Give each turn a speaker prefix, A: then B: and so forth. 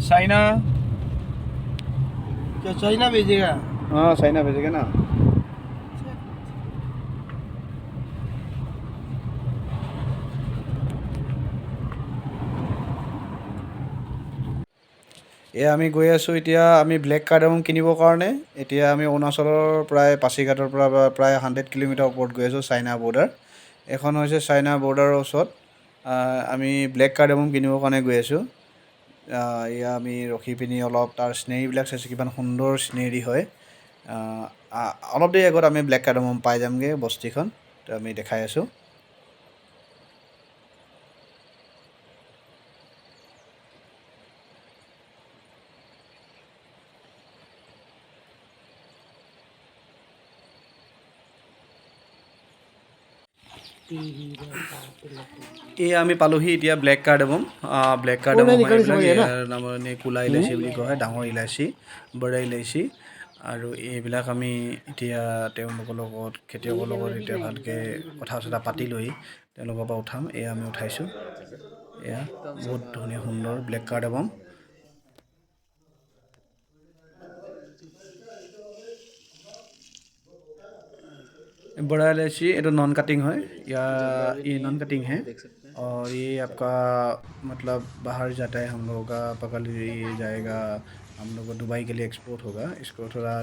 A: China.
B: क्या China भेजेगा?
A: हाँ चाइना भेजेगा ना। এয়া আমি গৈ আছোঁ এতিয়া আমি ব্লেক কাৰ্ডামম কিনিবৰ কাৰণে। এতিয়া আমি অৰুণাচলৰ প্ৰায় পাছিঘাটৰ পৰা প্ৰায় 100 কিলোমিটাৰ ওপৰত গৈ আছোঁ চাইনা বৰ্ডাৰ। এখন হৈছে চাইনা বৰ্ডাৰৰ ওচৰত। আমি ব্লেক কাৰ্ডামম কিনিবৰ কাৰণে গৈ আছোঁ। এয়া আমি ৰখি পিনি অলপ তাৰ চিনেৰীবিলাক চাইছোঁ, কিমান সুন্দৰ চিনেৰী হয়। অলপ দেৰি আগত আমি ব্লেক কাৰ্ডামম পাই যামগৈ বস্তিখন, তো আমি দেখাই আছোঁ। এয়া আমি পালোহি এতিয়া ব্লেক কাৰ্ডামম। ব্লেক কাৰ্ডামম হয় এইবিলাক। ইয়াৰ নাম মানে ক'লা ইলাচি বুলি কোৱা হয়, ডাঙৰ ইলাচি, বড়া ইলাচি। আৰু এইবিলাক আমি এতিয়া তেওঁলোকৰ লগত, খেতিয়কৰ লগত এতিয়া ভালকৈ কথা চথা পাতি লৈ তেওঁলোকৰ পৰা উঠাম। এয়া আমি উঠাইছোঁ। এয়া বহুত ধুনীয়া সুন্দৰ ব্লেক কাৰ্ডামম। बड़ा इलायची ये तो नॉन कटिंग है या ये नॉन कटिंग है। और ये आपका मतलब बाहर जाता है, हम लोगों का पकड़ ये जाएगा, हम लोग को दुबई के लिए एक्सपोर्ट होगा। इसको थोड़ा